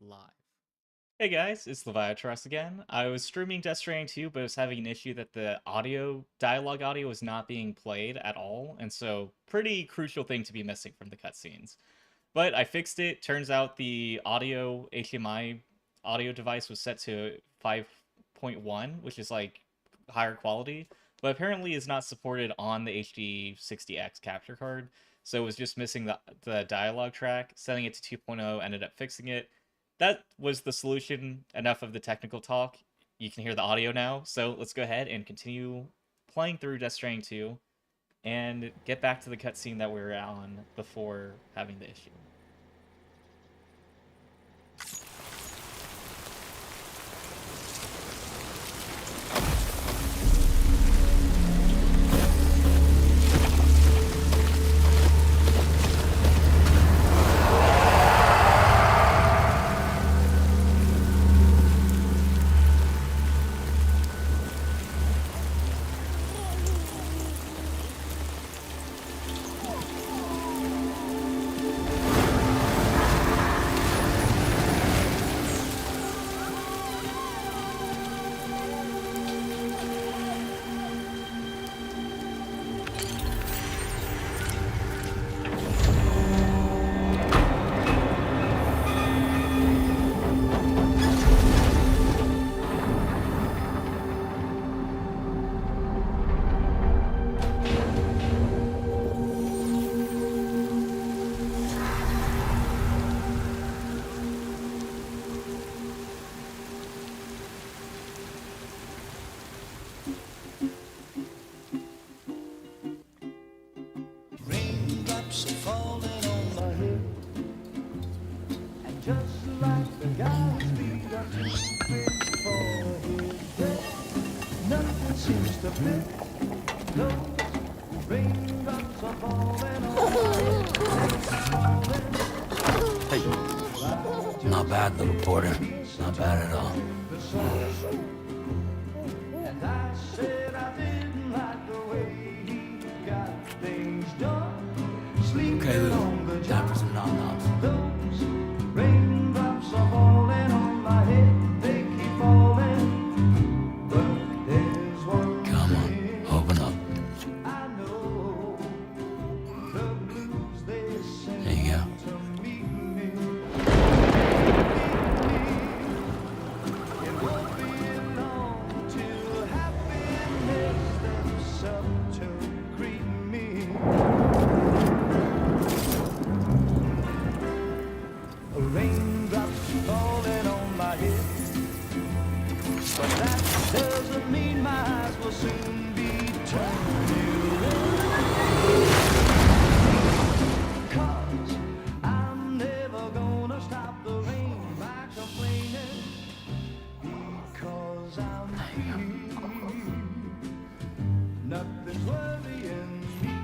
Live. Hey guys, it's Leviatros again. I was streaming Death Stranding 2, but I was having an issue that the dialogue audio was not being played at all, and so pretty crucial thing to be missing from the cutscenes. But I fixed it. Turns out the audio HDMI audio device was set to 5.1, which is like higher quality, but apparently is not supported on the HD 60X capture card. So it was just missing the dialogue track. Setting it to 2.0 ended up fixing it. That was the solution. Enough of the technical talk. You can hear the audio now. So let's go ahead and continue playing through Death Stranding 2 and get back to the cutscene that we were on before having the issue. Raindrops are falling on my head, and just like the guy's feet are too big for his bed, nothing seems to fit. Those raindrops are falling on my head. Hey, not bad, little porter. Not bad at all. And I said I didn't like the way he got things done. Okay, Lou. Time for some nom-noms. Those raindrops are falling on my head. They keep falling. But there's one Come on, thing open up. I know. The blues they sing There you go. to meet me. It won't be long till happiness steps up to greet me. Raindrops falling on my head, but that doesn't mean my eyes will soon be turning red. 'Cause I'm never gonna stop the rain by complaining, because I'm free. Nothing's worrying me.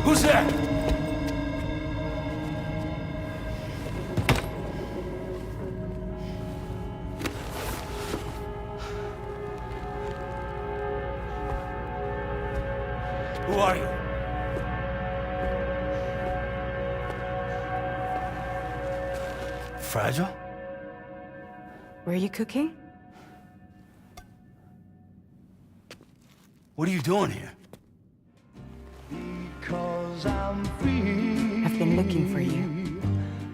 Who's there? Who are you? Fragile? Were you cooking? What are you doing here? Because I'm free. I've been looking for you.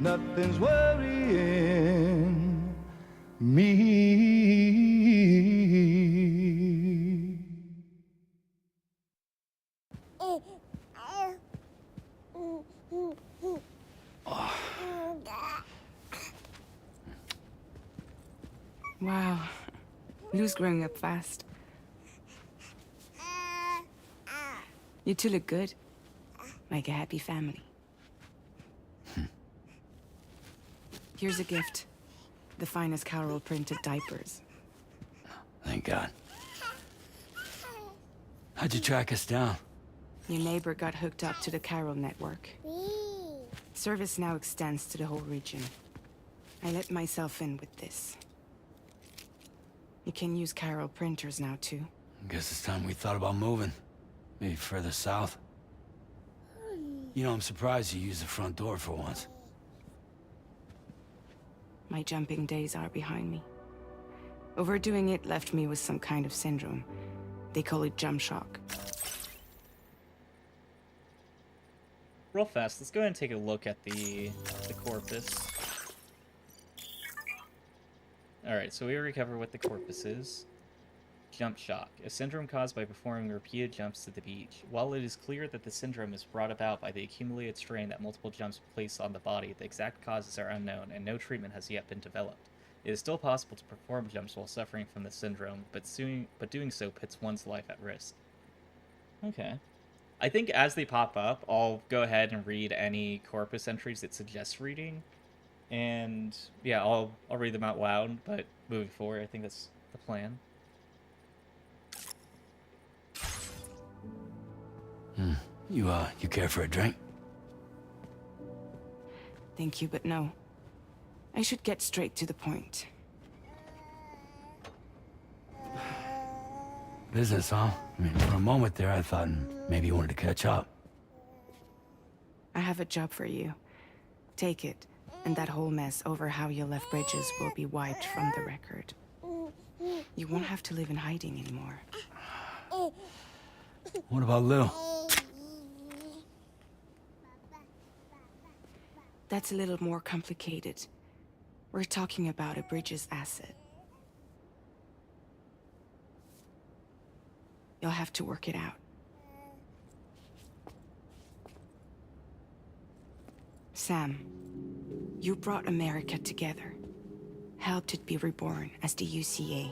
Nothing's worrying me. Wow. Lou's growing up fast. You two look good. Like a happy family. Here's a gift. The finest Carol printed diapers. Thank God. How'd you track us down? Your neighbor got hooked up to the Carol network. Service now extends to the whole region. I let myself in with this. You can use Carol printers now, too. Guess it's time we thought about moving. Maybe further south. You know, I'm surprised you used the front door for once. My jumping days are behind me. Overdoing it left me with some kind of syndrome. They call it jump shock. Real fast, let's go ahead and take a look at the corpus. Alright, so we recover what the corpus is. Jump shock, a syndrome caused by performing repeated jumps to the beach. While it is clear that the syndrome is brought about by the accumulated strain that multiple jumps place on the body, the exact causes are unknown, and no treatment has yet been developed. It is still possible to perform jumps while suffering from the syndrome, but doing so puts one's life at risk. Okay. I think as they pop up, I'll go ahead and read any corpus entries that suggest reading. And yeah, I'll read them out loud, but moving forward, I think that's the plan. You care for a drink? Thank you, but no. I should get straight to the point. Business, huh? I mean, for a moment there, I thought maybe you wanted to catch up. I have a job for you. Take it, and that whole mess over how you left Bridges will be wiped from the record. You won't have to live in hiding anymore. What about Lil? That's a little more complicated. We're talking about a Bridges asset. You'll have to work it out. Sam, you brought America together. Helped it be reborn as the UCA.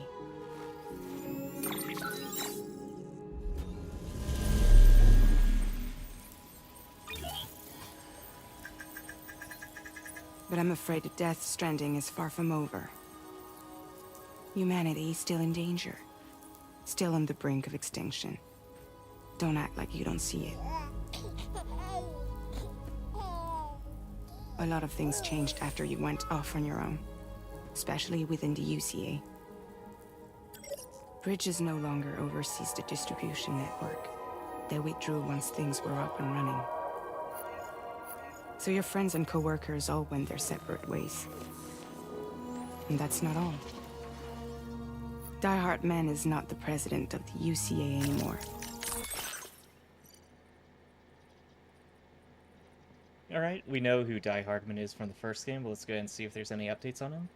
But I'm afraid that Death Stranding is far from over. Humanity is still in danger. Still on the brink of extinction. Don't act like you don't see it. A lot of things changed after you went off on your own. Especially within the UCA. Bridges no longer oversees the distribution network. They withdrew once things were up and running. So your friends and co-workers all went their separate ways. And that's not all. Die Hard Man is not the president of the UCA anymore. Alright, we know who Die Hardman is from the first game, but let's go ahead and see if there's any updates on him.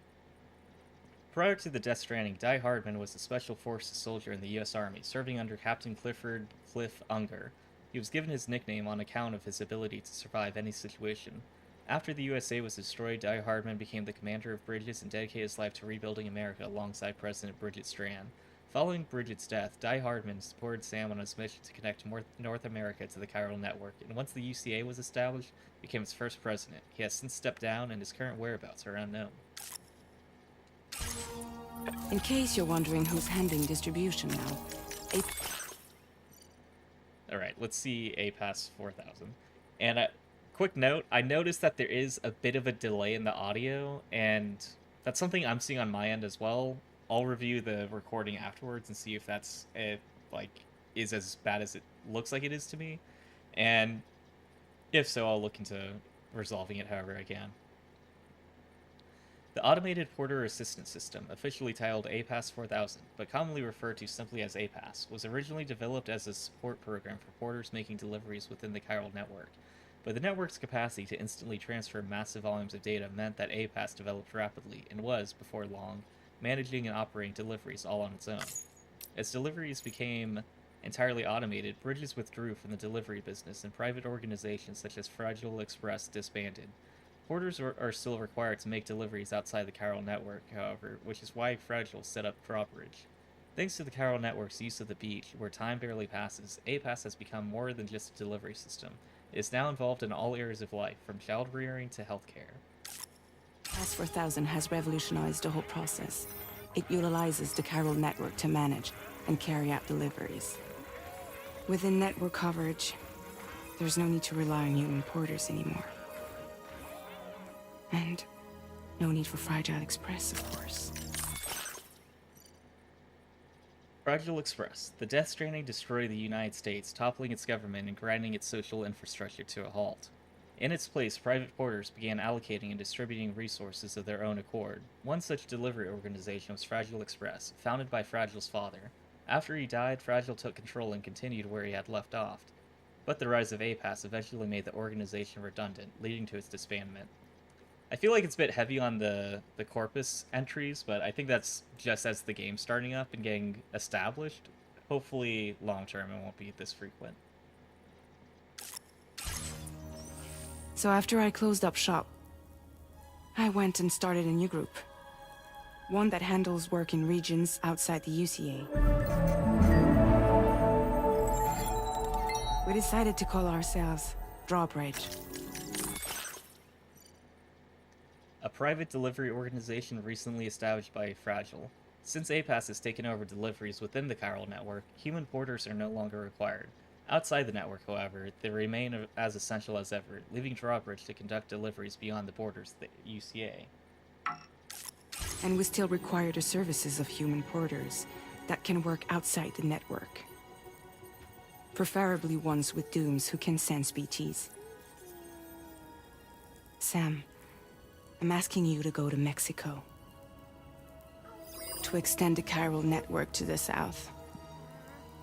Prior to the Death Stranding, Die Hardman was a Special Forces soldier in the U.S. Army, serving under Captain Clifford Cliff Unger. He was given his nickname on account of his ability to survive any situation. After the USA was destroyed, Die Hardman became the commander of Bridges and dedicated his life to rebuilding America alongside President Bridget Strand. Following Bridget's death, Die Hardman supported Sam on his mission to connect North America to the chiral network, and once the UCA was established, became its first president. He has since stepped down, and his current whereabouts are unknown. In case you're wondering who's handling distribution now, Alright, let's see APAS 4000. And quick note, I noticed that there is a bit of a delay in the audio, and that's something I'm seeing on my end as well. I'll review the recording afterwards and see if that's is as bad as it looks like it is to me. And if so, I'll look into resolving it however I can. The Automated Porter Assistance System, officially titled APAS 4000, but commonly referred to simply as APAS, was originally developed as a support program for porters making deliveries within the chiral network. But the network's capacity to instantly transfer massive volumes of data meant that APAS developed rapidly, and was, before long, managing and operating deliveries all on its own. As deliveries became entirely automated, Bridges withdrew from the delivery business, and private organizations such as Fragile Express disbanded. Porters are still required to make deliveries outside the Chiral network, however, which is why Fragile set up drawbridge. Thanks to the Chiral network's use of the beach, where time barely passes, APAS has become more than just a delivery system. It is now involved in all areas of life, from child rearing to healthcare. Pass 4000 has revolutionized the whole process. It utilizes the Chiral network to manage and carry out deliveries. Within network coverage, there's no need to rely on human porters anymore. And no need for Fragile Express, of course. Fragile Express. The Death Stranding destroyed the United States, toppling its government and grinding its social infrastructure to a halt. In its place, private porters began allocating and distributing resources of their own accord. One such delivery organization was Fragile Express, founded by Fragile's father. After he died, Fragile took control and continued where he had left off. But the rise of APAS eventually made the organization redundant, leading to its disbandment. I feel like it's a bit heavy on the corpus entries, but I think that's just as the game's starting up and getting established. Hopefully, long term, it won't be this frequent. So after I closed up shop, I went and started a new group. One that handles work in regions outside the UCA. We decided to call ourselves Drawbridge. A private delivery organization recently established by Fragile. Since APAS has taken over deliveries within the Chiral network, human porters are no longer required. Outside the network, however, they remain as essential as ever, leaving Drawbridge to conduct deliveries beyond the borders of the UCA. And we still require the services of human porters that can work outside the network. Preferably ones with dooms who can sense BTs. Sam, I'm asking you to go to Mexico. To extend the Chiral network to the south.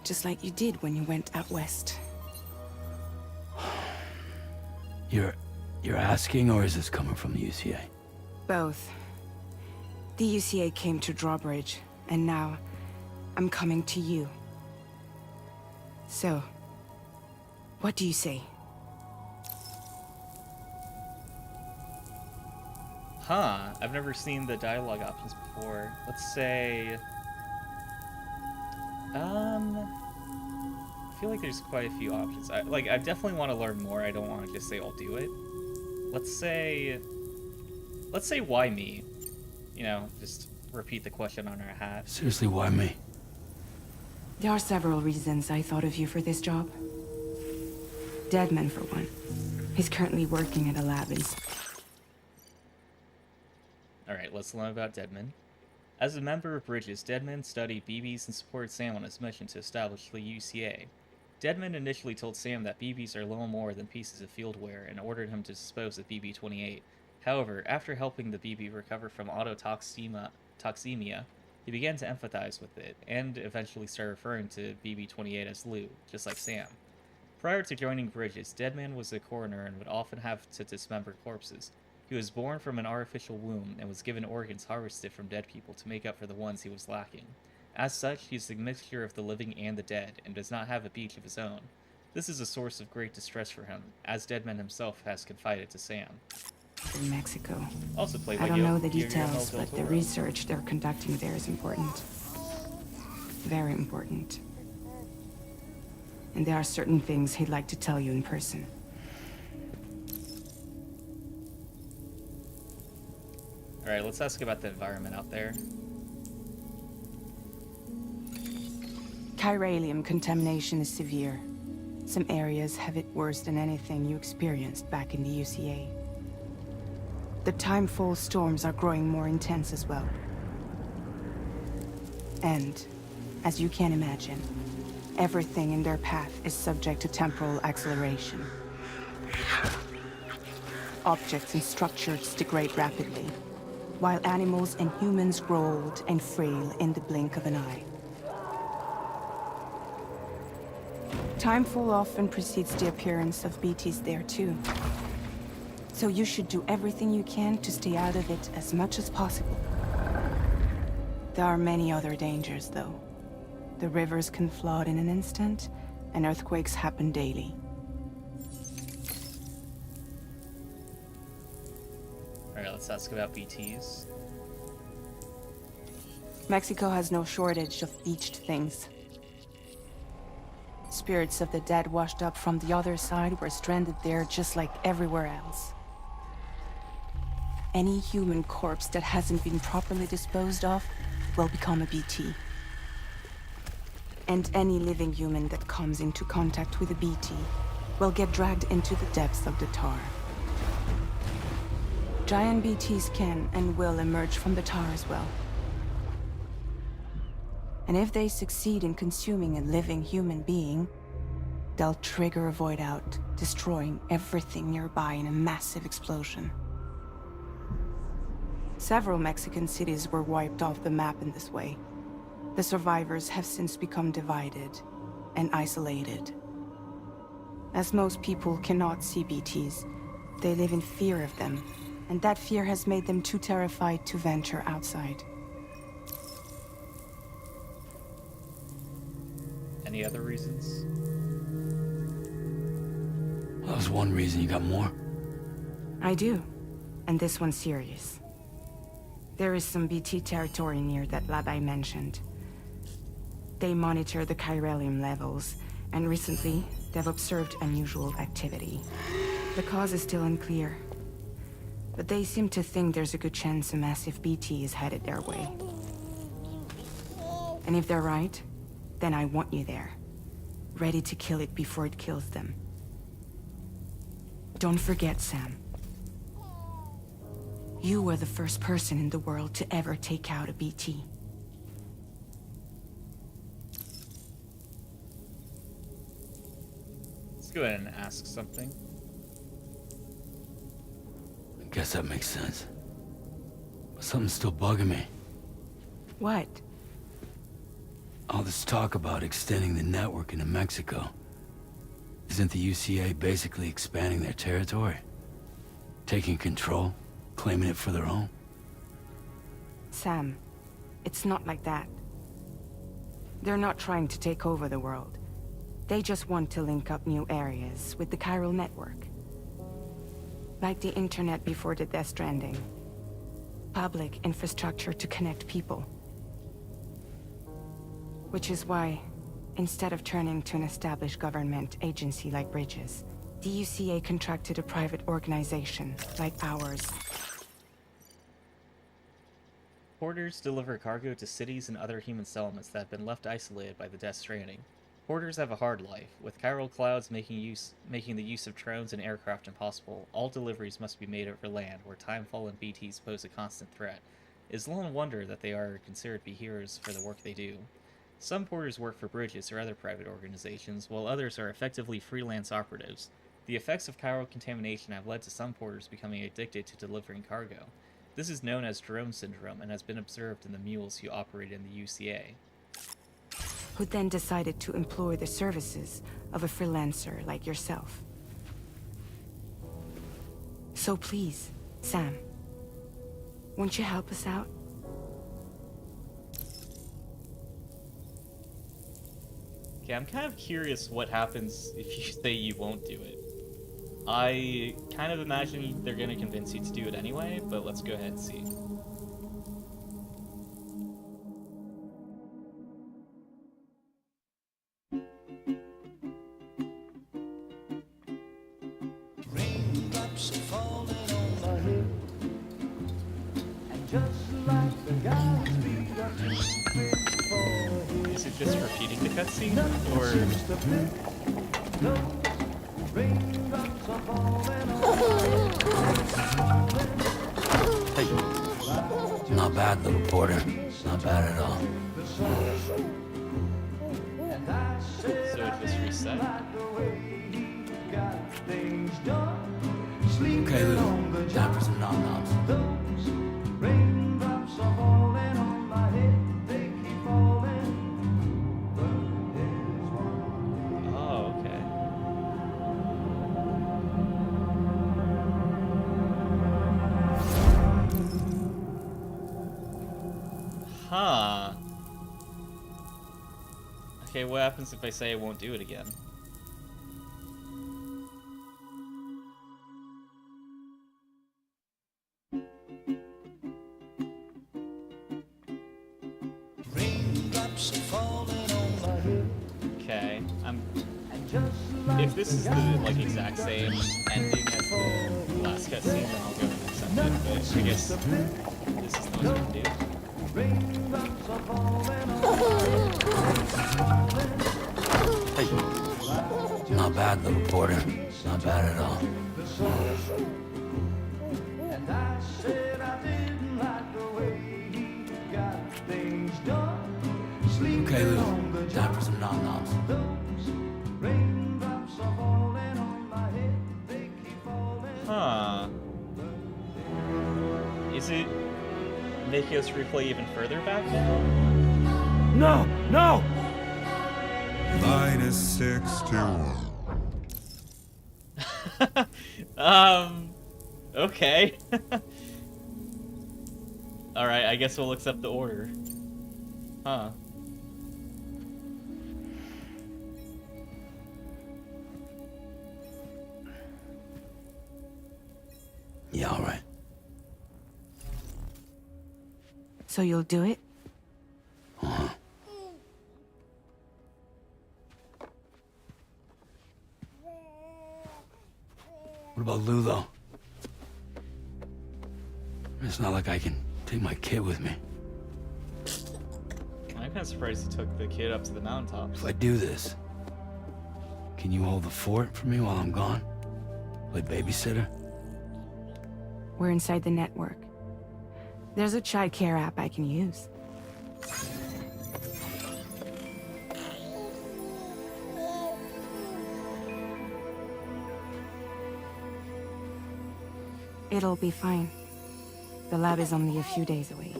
Just like you did when you went out west. You're asking, or is this coming from the UCA? Both. The UCA came to Drawbridge, and now I'm coming to you. So, what do you say? Huh, I've never seen the dialogue options before. Let's say... I feel like there's quite a few options. I definitely want to learn more. I don't want to just say I'll do it. Let's say why me? You know, just repeat the question on our hat. Seriously, why me? There are several reasons I thought of you for this job. Deadman, for one. He's currently working at a lab in... Alright, let's learn about Deadman. As a member of Bridges, Deadman studied BBs and supported Sam on his mission to establish the UCA. Deadman initially told Sam that BBs are little more than pieces of fieldware and ordered him to dispose of BB-28. However, after helping the BB recover from autotoxemia, he began to empathize with it, and eventually started referring to BB-28 as Lou, just like Sam. Prior to joining Bridges, Deadman was a coroner and would often have to dismember corpses. He was born from an artificial womb and was given organs harvested from dead people to make up for the ones he was lacking. As such, he is a mixture of the living and the dead, and does not have a beach of his own. This is a source of great distress for him, as Deadman himself has confided to Sam. in Mexico. Also played by I don't know the Guillermo details, del but the Toro. research they're conducting there is important. Very important. And there are certain things he'd like to tell you in person. Alright, let's ask about the environment out there. Chiralium contamination is severe. Some areas have it worse than anything you experienced back in the UCA. The timefall storms are growing more intense as well. And, as you can imagine, everything in their path is subject to temporal acceleration. Objects and structures degrade rapidly, while animals and humans grow old and frail in the blink of an eye. Timefall often precedes the appearance of BTs there too. So you should do everything you can to stay out of it as much as possible. There are many other dangers, though. The rivers can flood in an instant, and earthquakes happen daily. Alright, let's ask about BTs. Mexico has no shortage of beached things. Spirits of the dead washed up from the other side were stranded there just like everywhere else. Any human corpse that hasn't been properly disposed of will become a BT. And any living human that comes into contact with a BT will get dragged into the depths of the tar. Giant BTs can and will emerge from the tar as well. And if they succeed in consuming a living human being, they'll trigger a void out, destroying everything nearby in a massive explosion. Several Mexican cities were wiped off the map in this way. The survivors have since become divided and isolated. As most people cannot see BTs, they live in fear of them, and that fear has made them too terrified to venture outside. Any other reasons? Well, that was one reason. You got more? I do, and this one's serious. There is some BT territory near that lab I mentioned. They monitor the chiralium levels, and recently, they've observed unusual activity. The cause is still unclear, but they seem to think there's a good chance a massive BT is headed their way. And if they're right, then I want you there, ready to kill it before it kills them. Don't forget, Sam. You were the first person in the world to ever take out a BT. Let's go ahead and ask something. I guess that makes sense. But something's still bugging me. What? All this talk about extending the network into Mexico. Isn't the UCA basically expanding their territory? Taking control? Claiming it for their own? Sam, it's not like that. They're not trying to take over the world. They just want to link up new areas with the chiral network. Like the internet before the Death Stranding. Public infrastructure to connect people. Which is why, instead of turning to an established government agency like Bridges, the UCA contracted a private organization like ours. Porters deliver cargo to cities and other human settlements that have been left isolated by the Death Stranding. Porters have a hard life. With chiral clouds making the use of drones and aircraft impossible, all deliveries must be made over land, where timefall and BTs pose a constant threat. It is little wonder that they are considered to be heroes for the work they do. Some porters work for Bridges or other private organizations, while others are effectively freelance operatives. The effects of chiral contamination have led to some porters becoming addicted to delivering cargo. This is known as drone syndrome and has been observed in the mules who operate in the UCA. Who then decided to employ the services of a freelancer like yourself. So please, Sam, won't you help us out? Okay, I'm kind of curious what happens if you say you won't do it. I kind of imagine they're going to convince you to do it anyway, but let's go ahead and see. Raindrops are falling on my head, and just like the guy's feet are too big for his Is it just repeating the cutscene, nothing or seems to fit. No, raindrops are falling on my head, and it's falling. Hey, not bad, little porter. Not bad at all. And I said so it just reset? like the way he got things done. Sleeping Okay, on the Lou. Time job. for some nom-noms. Those raindrops are falling on my head. They keep falling. But there's one. oh, okay. Huh. Okay, what happens if I say I won't do it again? I'm. And just like If this is the like exact same ending as the last cutscene, then I'll go and accept it. But I guess this is the most I can do. raindrops are falling on Hey, not bad, little porter. Not bad at all. the sun. And I said I didn't like the way he got things done. Sleeping Okay, on the Lou. job. Time for some nom-noms. Those raindrops are falling on my head. They keep falling. Huh. Is it making us replay even further back now? No! No! -61. Okay. Alright, I guess we'll accept the order. Huh. Yeah, all right. So you'll do it? What about Lou, though? It's not like I can take my kid with me. I'm kind of surprised he took the kid up to the mountaintops. If I do this, can you hold the fort for me while I'm gone? Play babysitter? We're inside the network. There's a child care app I can use. It'll be fine. The lab is only a few days away.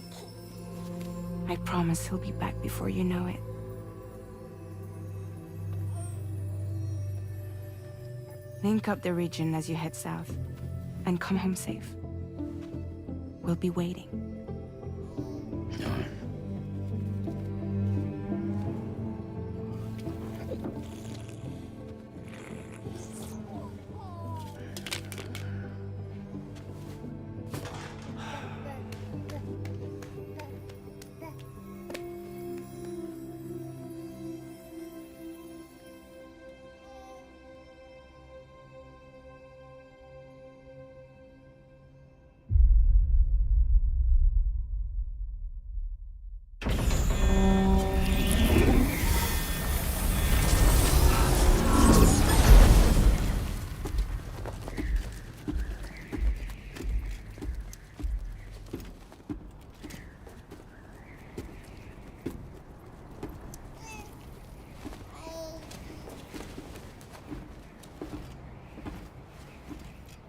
I promise he'll be back before you know it. Link up the region as you head south, and come home safe. We'll be waiting. All right.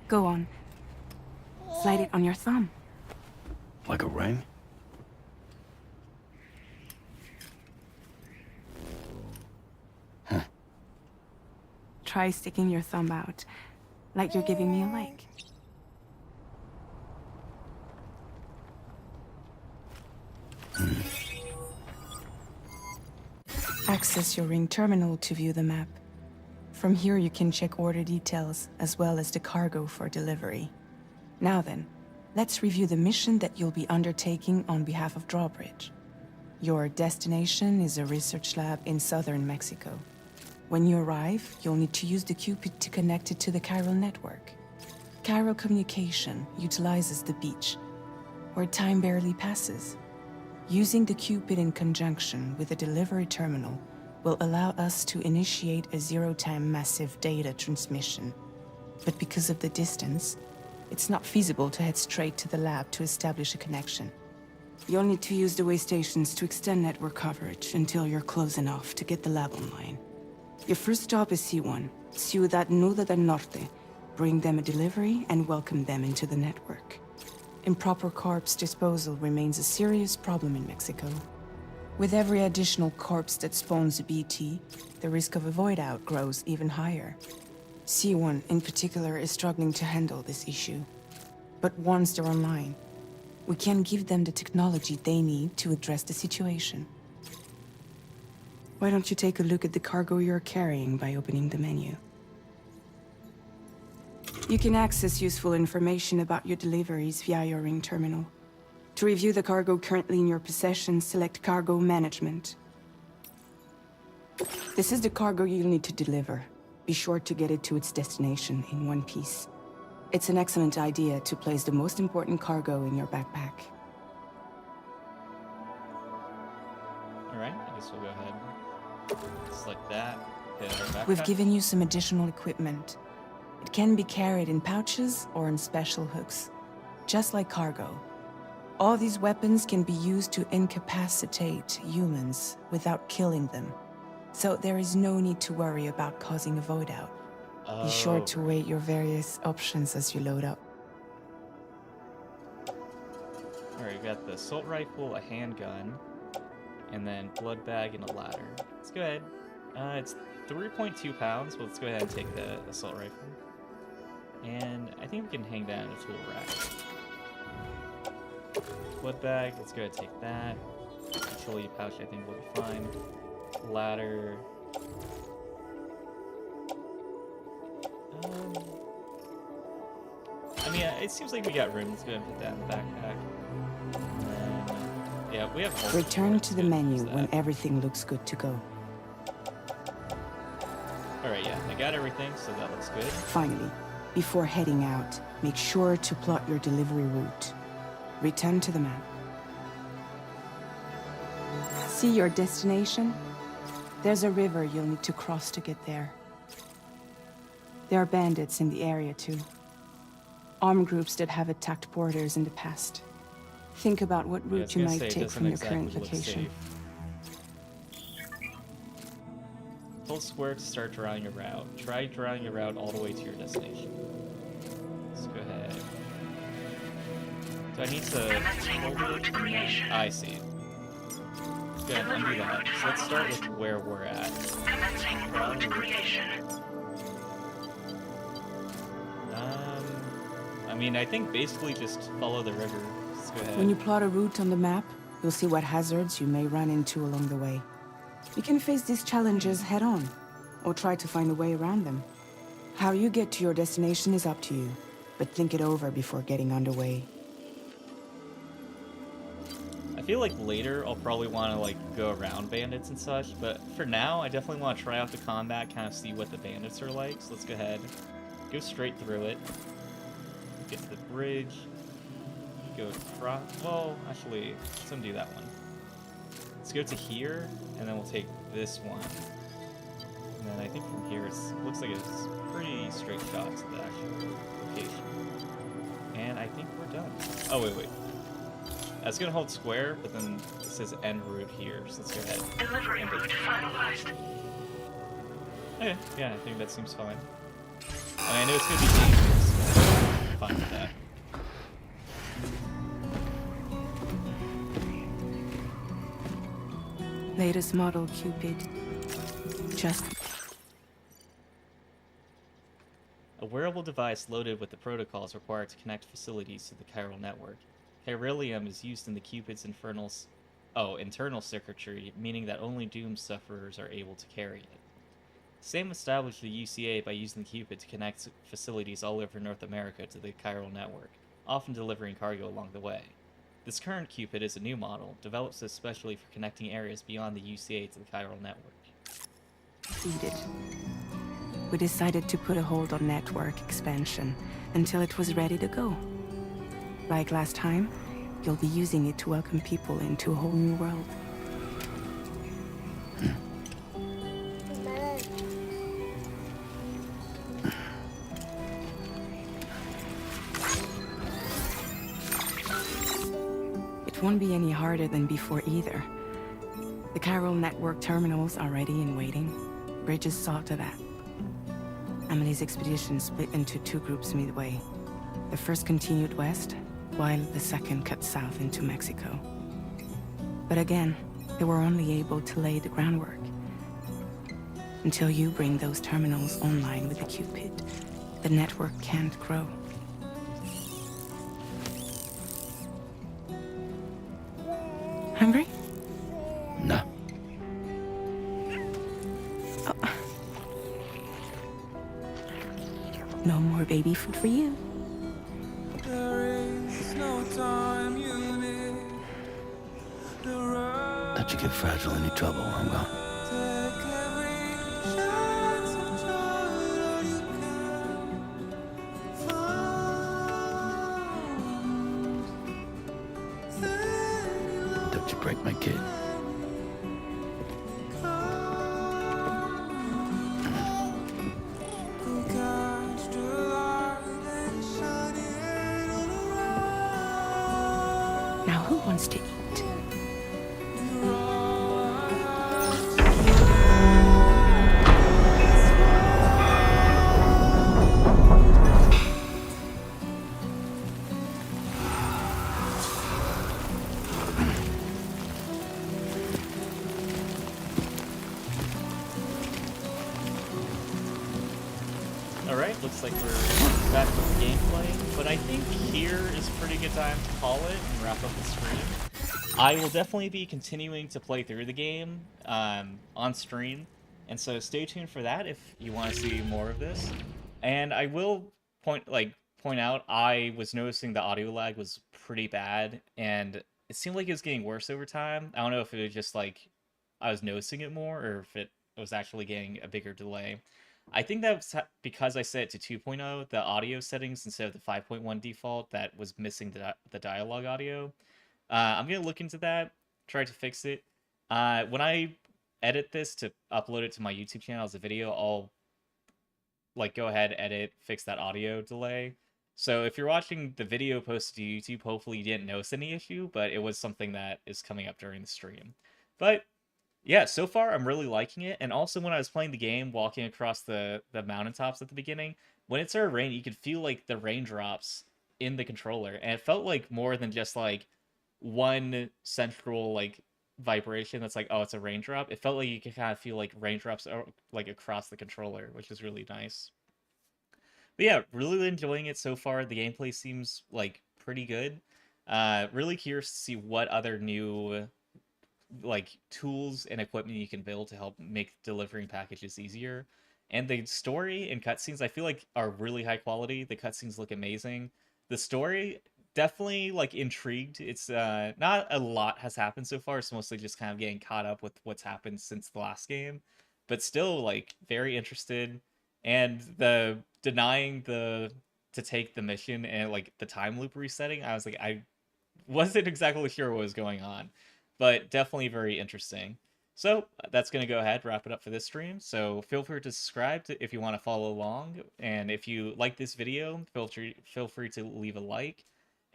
Go on. Slide it on your thumb. Like a ring? Try sticking your thumb out, like you're giving me a like. Access your ring terminal to view the map. From here you can check order details, as well as the cargo for delivery. Now then, let's review the mission that you'll be undertaking on behalf of Drawbridge. Your destination is a research lab in southern Mexico. When you arrive, you'll need to use the Cupid to connect it to the chiral network. Chiral communication utilizes the beach, where time barely passes. Using the Cupid in conjunction with the delivery terminal will allow us to initiate a zero-time massive data transmission. But because of the distance, it's not feasible to head straight to the lab to establish a connection. You'll need to use the way stations to extend network coverage until you're close enough to get the lab online. Your first stop is C1, Ciudad Nuda del Norte. Bring them a delivery and welcome them into the network. Improper corpse disposal remains a serious problem in Mexico. With every additional corpse that spawns a BT, the risk of a void out grows even higher. C1 in particular is struggling to handle this issue. But once they're online, we can give them the technology they need to address the situation. Why don't you take a look at the cargo you're carrying by opening the menu? You can access useful information about your deliveries via your ring terminal. To review the cargo currently in your possession, select Cargo Management. This is the cargo you'll need to deliver. Be sure to get it to its destination in one piece. It's an excellent idea to place the most important cargo in your backpack. Alright, I guess we'll go ahead. Select that. Hit our backpack. We've given you some additional equipment. It can be carried in pouches or in special hooks, just like cargo. All these weapons can be used to incapacitate humans without killing them. So there is no need to worry about causing a void out. Be sure to weigh your various options as you load up. Alright, we got the assault rifle, a handgun, and then blood bag and a ladder. Let's go ahead. It's 3.2 pounds, but let's go ahead and take the assault rifle. And I think we can hang down a tool rack. Blood bag, let's go ahead and take that. Utility pouch, I think will be fine. Ladder. I mean, it seems like we got room. Let's go ahead and put that in the backpack. Yeah, we have. Return to the menu when everything looks good to go. Alright, yeah, I got everything, so that looks good. Finally, before heading out, make sure to plot your delivery route. Return to the map. See your destination? There's a river you'll need to cross to get there. There are bandits in the area too. Armed groups that have attacked borders in the past. Think about what route you might take from your current location. Hold square to start drawing a route. Try drawing a route all the way to your destination. Let's go ahead. Do I need to hold it? I see. Go ahead, undo that. So let's start with where we're at. I mean, I think basically just follow the river. Let's go ahead. When you plot a route on the map, you'll see what hazards you may run into along the way. You can face these challenges head-on, or try to find a way around them. How you get to your destination is up to you, but think it over before getting underway. I feel like later I'll probably want to like go around bandits and such, but for now I definitely want to try out the combat, kind of see what the bandits are like. So let's go ahead, go straight through it, get to the bridge, go across. Well, actually, let's undo that one. Let's go to here, and then we'll take this one. And then I think from here it looks like it's pretty straight shot to the actual location. And I think we're done. Oh, wait. I was gonna hold square, but then it says end route here, so let's go ahead. Delivery route finalized. Okay, yeah, I think that seems fine. I know it's gonna be dangerous, but I'm fine with that. Latest model, Cupid. Just... A wearable device loaded with the protocols required to connect facilities to the chiral network. Chiralium is used in the Cupid's internal circuitry, meaning that only doomed sufferers are able to carry it. Same established the UCA by using the Cupid to connect facilities all over North America to the chiral network, often delivering cargo along the way. This current Cupid is a new model, developed especially for connecting areas beyond the UCA to the chiral network. Succeeded. We decided to put a hold on network expansion until it was ready to go. Like last time, you'll be using it to welcome people into a whole new world. It won't be any harder than before either. The chiral network terminals are ready and waiting. Bridges saw to that. Emily's expedition split into two groups midway. The first continued west, while the second cut south into Mexico. But again, they were only able to lay the groundwork. Until you bring those terminals online with the Cupid, the network can't grow. Hungry? No. Oh. No more baby food for you. Let you get fragile any trouble, I'm gone. break my kid. Now who wants to eat? Alright, looks like we're back with the gameplay, but I think here is a pretty good time to call it and wrap up the stream. I will definitely be continuing to play through the game on stream, and so stay tuned for that if you want to see more of this. And I will point out I was noticing the audio lag was pretty bad, and it seemed like it was getting worse over time. I don't know if it was just like I was noticing it more, or if it was actually getting a bigger delay. I think that's because I set it to 2.0, the audio settings instead of the 5.1 default that was missing the dialogue audio. I'm going to look into that, try to fix it. When I edit this to upload it to my YouTube channel as a video, I'll go ahead, edit, fix that audio delay. So if you're watching the video posted to YouTube, hopefully you didn't notice any issue, but it was something that is coming up during the stream. But yeah, so far I'm really liking it. And also when I was playing the game, walking across the mountaintops at the beginning, when it started raining, you could feel like the raindrops in the controller, and it felt like more than just like one central vibration that's like, oh, it's a raindrop. It felt like you could kind of feel like raindrops are like across the controller, which is really nice. But yeah, really enjoying it so far. The gameplay seems like pretty good. Really curious to see what other new tools and equipment you can build to help make delivering packages easier. And the story and cutscenes I feel like are really high quality. The cutscenes look amazing. The story definitely intrigued. It's not a lot has happened so far. It's mostly just kind of getting caught up with what's happened since the last game. But still very interested. And the denying the to take the mission and the time loop resetting, I was like, I wasn't exactly sure what was going on, but definitely very interesting. So that's going to go ahead, wrap it up for this stream. So feel free to subscribe if you want to follow along. And if you like this video, feel free to leave a like.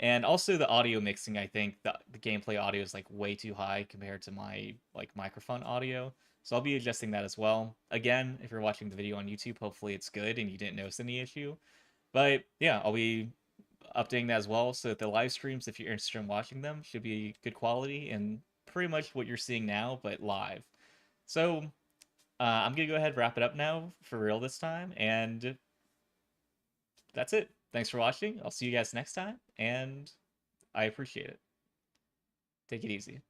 And also the audio mixing, I think the gameplay audio is way too high compared to my microphone audio. So I'll be adjusting that as well. Again, if you're watching the video on YouTube, hopefully it's good and you didn't notice any issue. But yeah, I'll be updating that as well, so that the live streams, if you're interested in watching them, should be good quality and pretty much what you're seeing now, but live. So I'm gonna go ahead and wrap it up now for real this time, and that's it. Thanks for watching. I'll see you guys next time, and I appreciate it. Take it easy.